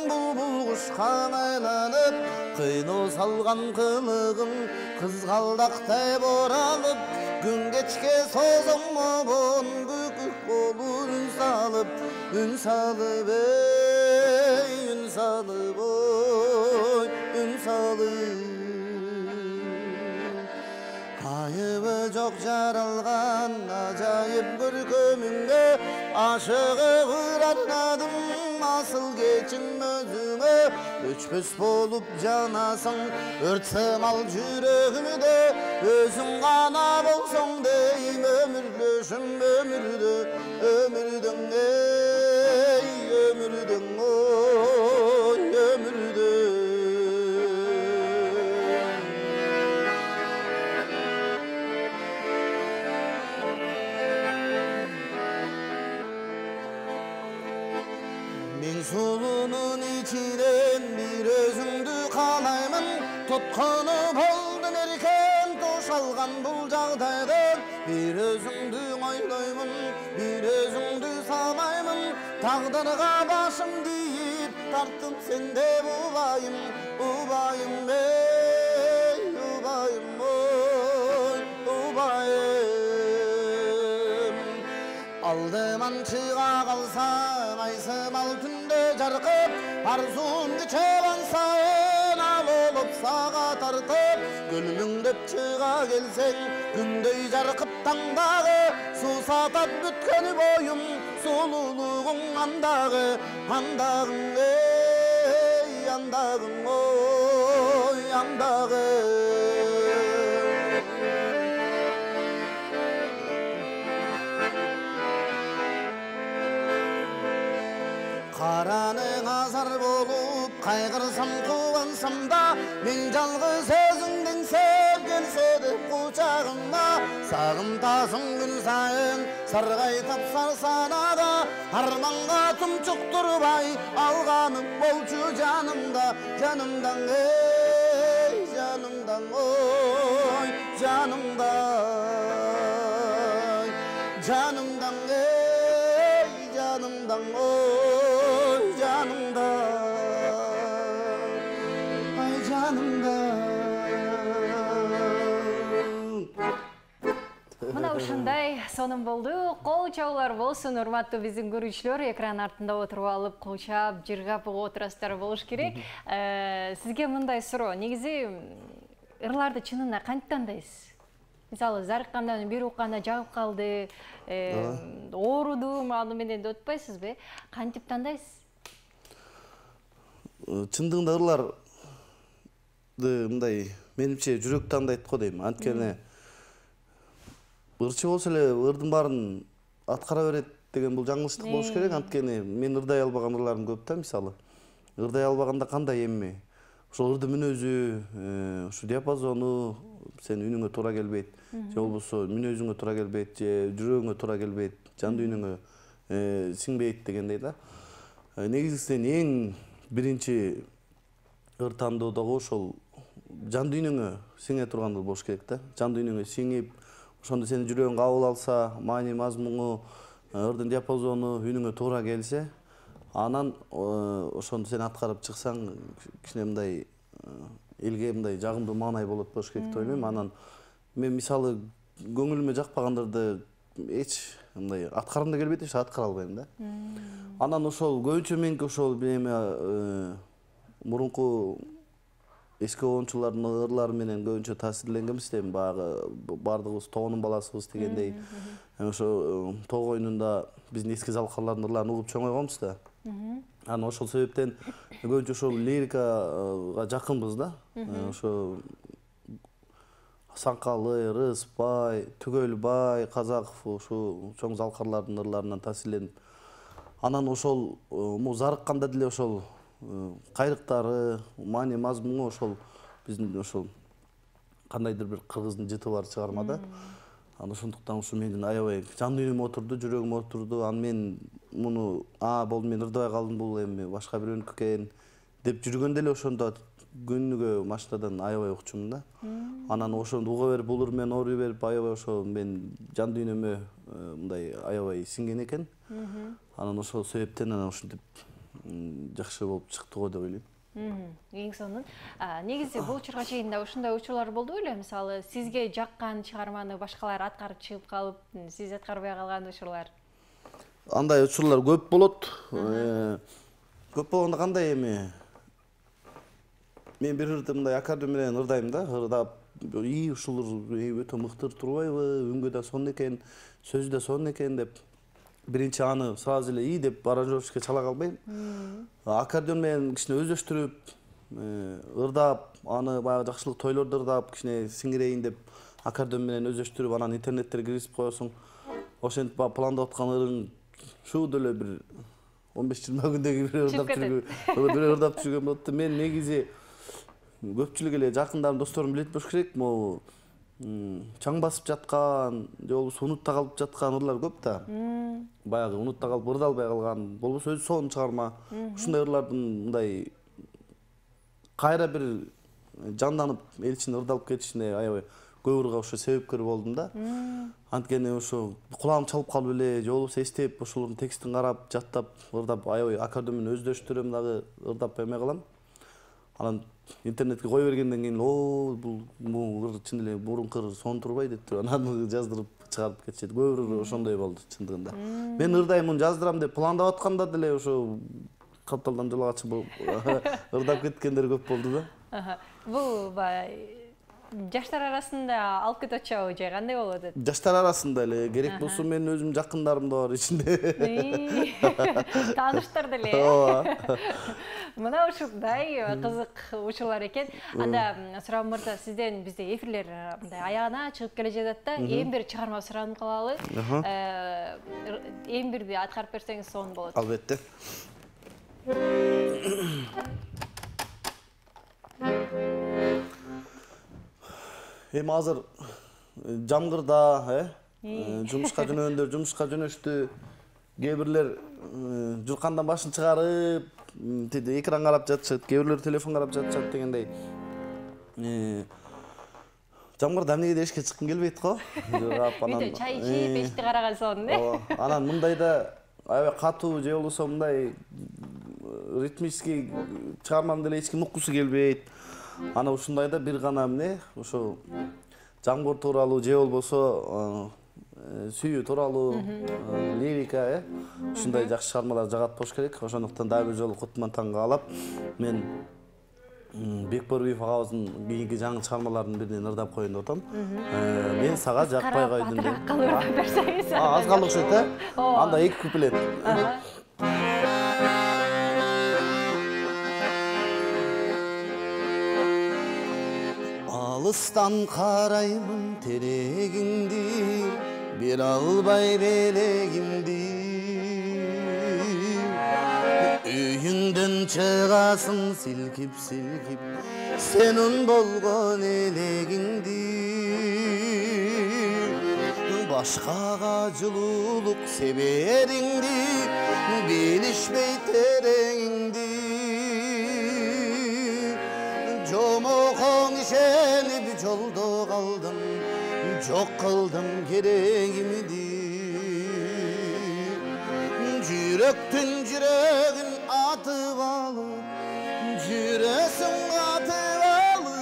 бұлбұл құшқа айланып, қино салған қылығым қызғалдақтай боралып, күн кечке созылмаған бүкік болып үн салып, ой, үн салып. Айыбы жоқ жаралған ажайып көркөмүңө, ашығы арнадым асыл кечим өзүңө. Өчпөс болуп жанасың өрт сымал жүрөгүмдө, өзүң гана болсоң дейм өмүрлөшүм өмүрдө, өмүрдөң өмүрдөң өмүрдө. Сулунун ичинен бир өзүңдү каалаймын, туткуну болдум эркен тошалган бул жагдайдан. Бир өзүңдү ойлоймун, бир өзүңдү салмаймын, тагдырга башым тийип тарттым сенде убайым, убайым убайым убайым. Алдыман чыга калсаң айсымал түндө жаркып, арзуумду чабан сайын ал болуп сага тартып, көлмүңдөп чыга келсең күндөй жаркып таңдагы, суусатат бүткөн боюм сулуулугуң андагы, андагың андагың андагы. Караның азар болуп, кайгырсам кубансам да, мен жалгыз өзүңдүн келсе деп кучагыма, сагынтасың күн сайын саргайтып сарсанада, арманга тумчуктурбай алганым болчу жанымда, жанымдан жанымдан жанымда, жанымдан жанымдан жанымда, ай жанымда. Мына ушундай сонун болду. Кол чабуулар болсун, урматтуу биздин көрүүчүлөр. Экран артында отуруп алып, кол чаап, жыргап угуп отурасыздар болуш керек. Сизге мындай суроо. Негизи ырларды чынында кантип тандайсыз? Мисалы, Зарыккандан бир укканда жагып калды, оорудум, аны менен деп атпайсызбы? Кантип тандайсыз? Чындыгында ырлар мындай менимче жүрөк тандайт го дейм. Анткени ырчы болсо эле ырдын баарын аткара берет деген бул жаңылыштык болуш керек. Анткени мен ырдай албаган ырларым көп да, мисалы. Ырдай албаганда кандай эмми? Ошол ырдын мүнөзү, ушу диапазону сен үнүңө туура келбейт, же болбосо мүнөзүңө туура келбейт, же жүрөгүңө туура келбейт, жан дүйнөңө сиңбейт дегендей да. Негизгисинен эң биринчи ыр тандоодогу ошол жан дүйнөңө сиңе турган болуш керек да. Жан дүйнөңө сиңип, ошондо сенин жүрөгүң кабыл алса, маани мазмуну, ырдын диапазону үнүңө туура келсе, анан ошондо сен аткарып чыксаң, кичине мындай элге мындай жагымдуу маанай болот болуш керек деп ойлойм. Анан мен мисалы көңүлүмө жакпагандарды эч мындай аткаргым да келбейт, эч аткара албайм да. Анан ошол көбүнчө меники ошол эме мурунку эски оончулардын ырлары менен көбүнчө таасирленгенбиз дейм. Баягы баардыгыбыз тоонун баласыбыз дегендей. Ошо тоо коюнунда биздин эски залкарлардын ырларын угуп чоңойгонбуз да. Анан ошол себептен көбүнчө ошол лирикага жакынбыз да. Ошо Саңкалы, Рыспай, Түгөлбай, Казаков ушу чоң залкарлардын ырларынан таасирленип, анан ошол зарыкканда деле ошол кайрыктары, маани мазмуну ошол биздин ошол кандайдыр бир кыргыздын жыты бар чыгармада. Анан ошондуктан ушу менин аябай жан дүйнөмө отурду, жүрөгүмө отурду. Анан мен муну болду, мен ырдабай калдым, бул эми башка бирөөнүкү экен деп жүргөндө эле ошондо күнүгө машинадан аябай укчумун да. Анан ошондо уга берип, улур менен орой берип, аябай ошо мен жан дүйнөмө мындай аябай сиңген экен. Анан ошол себептен анан ушинтип жакшы болуп чыкты го деп ойлойм. Эң сонун. Негизи бул учурга чейин да ушундай учурлар болду беле? Мисалы, сизге жаккан чыгарманы башкалар аткарып чыгып калып, сиз аткарбай калган учурлар. Андай учурлар көп болот. Көп болгондо кандай эми? Мен бир ырды мындай аккордеон менен ырдайм да, ырдап, ушул өтө мыкты турбайбы, үнгө да сонун экен, сөзү да сонун экен деп биринчи аны сразу эле деп аранжировщикке чала калбайм. Аккордеон менен кичине өздөштүрүп, ырдап, аны баягы жакшылык тойлордо ырдап, кичине сиңирейин деп аккордеон менен өздөштүрүп, анан интернеттерге киргизип коесуң. Ошентип пландап аткан ырың шуу деле бир 15-20 күндөгү бир ырдап жүргөн болот да. Мен негизи көпчүлүк эле жакындарым, досторум билет болуш керек, могу чаң басып жаткан, же болбосо унутта калып жаткан ырлар көп да. Баягы унутта калып ырдалбай калган, болбосо өзү сонун чыгарма. Ушундай ырлардын мындай кайра бир жанданып, эл ичине ырдалып кетишине аябай көп ырга ошо себепкер болдум да. Анткени ошо кулагым чалып калып эле, же болбосо эстеп, ошолордун текстин карап, жаттап, ырдап, аябай аккордеон менен өздөштүрөм дагы, ырдап эме кылам. Анан интернетке кое бергенден кийин, бул ыр чын эле мурунку ыр сонун турбай деп туруп, анан жаздырып чыгарып кетишет. Көп ошондой болду чындыгында. Мен ырдайм, муну жаздырам деп пландап атканда деле ошо капталдан жолго чыгып ырдап кеткендер көп болду да. Бул жаштар арасында алып кетип атчабы, же кандай болот? Жаштар арасында эле, керек болсо мен өзүм жакындарым да бар ичинде. Тааныштар деле. Ооба. Мына ушундай кызык учурлар экен. Анда Сурам мырза, сизден бизде эфирлер мындай аягына чыгып келе жатат да. Эң бир чыгарма суранып калалы. Эң бирди аткарып берсеңиз сонун болот. Албетте. Эми азыр жамгырда, жумушка жөнөгөндөр жумушка жөнөштү. Кээ бирлер журкандан башын чыгарып, экран карап жатышат, кээ бирлер телефон карап жатышат дегендей. Жамгырда эмнеге эшикке чыккың келбейт го? Үйдө чай ичип, эшикти караган сонун, Анан мындайда аябай катуу, же болбосо мындай ритмический чыгарманы деле эч ким уккусу келбейт. Ана ушундайда бир гана эмне, ошо жамгыр тууралуу же болбосо сүйүү тууралуу лирика, ушундай жакшы чыгармалар жагат болуш керек. Ошондуктан дагы бир жолу кутман таң каалап, мен Бекборбиев агабыздын кийинки жаңы чыгармаларынын биринен ырдап коеюн деп атам. Мен сага жакпай койдум деп. Аз калды окшойт, анда 2 куплет. алыстан қараймын терегіңді, бере албай белегімді. Үйіңден шығасың сілкіп-сілкіп, сенің болған елегіңді. Башқаға жылулық себеріңді, білішпей тереңіңді. Жомоқоң ішеніп жолда қалдым, жоқ қылдым керегімді. Жүректің жүрегін атып алып, жүресің атып алып.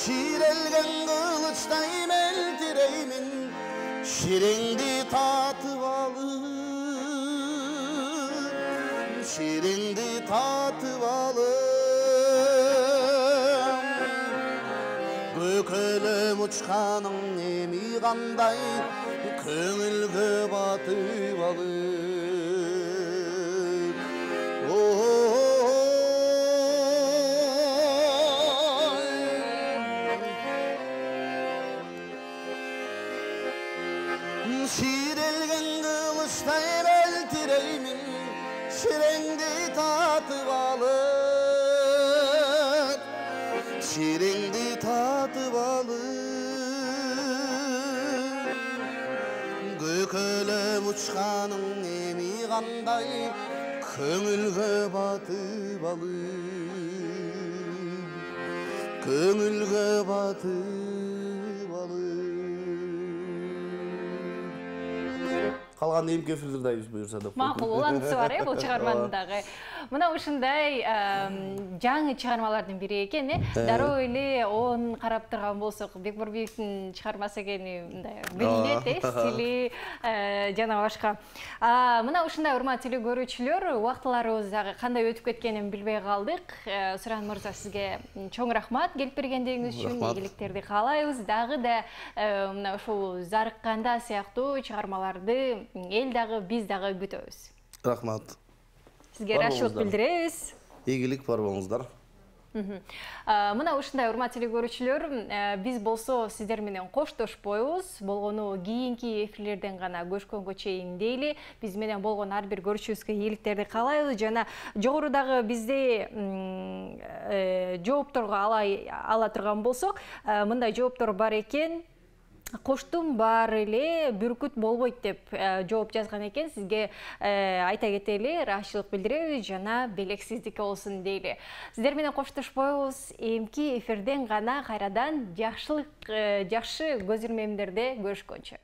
Ширелген қылыштай мөлтіреймін, ширеңді татып алып. Ширеңді татып алып. Көкелем ұчқаның емі қандай, көңілге батып алып. Ширелген қылыштай мөлтіреймін, ширеңді татып алып. Ширеңді татып алып. Көкелем ұчқаның емі қандай, көңілге батып алып. Көңілге батып алып. Қалған емке эфирдердайбыз бұйырса деп. Мақұл, оланысы бар, бұл шығармандағы. Мына ушундай жаңы шығармалардың бірі екен, дароо эле он қарап тұрған болсақ, Бекбурбиевтің шығармасы екені билинет, стили жана башка. Мына ушундай урматтуу көрүүчүлөр, убактыларыбыз дагы кандай өтүп кеткенин билбей калдык. Суран мырза, сизге чоң рахмат келип бергендигиңиз үчүн, ийгиликтерди каалайбыз. Дагы да мына ушул зарыкканда сыяктуу чыгармаларды эл дагы биз дагы күтөбүз. Рахмат. Сизге рахмат билдиребиз. Ийгилик бар болуңуздар. Мына ушундай урматтуу көрүүчүлөр, биз болсо сиздер менен коштошпойбуз. Болгону кийинки эфирлерден гана көрүшкөнгө чейин дейли. Биз менен болгон ар бир көрүүчүбүзгө ийгиликтерди каалайбыз жана жогорудагы бизде жоопторго ала турган болсок, мындай жооптор бар экен. Коштум бар эле, бүркүт болбойт деп жооп жазган экен. Сизге айта кетели, ыраазычылык билдиребиз жана белексиздик болсун дейли. Сиздер менен коштошпойбуз. Эмки эфирден гана кайрадан жакшы көз ирмемдерде көрүшкөнчө.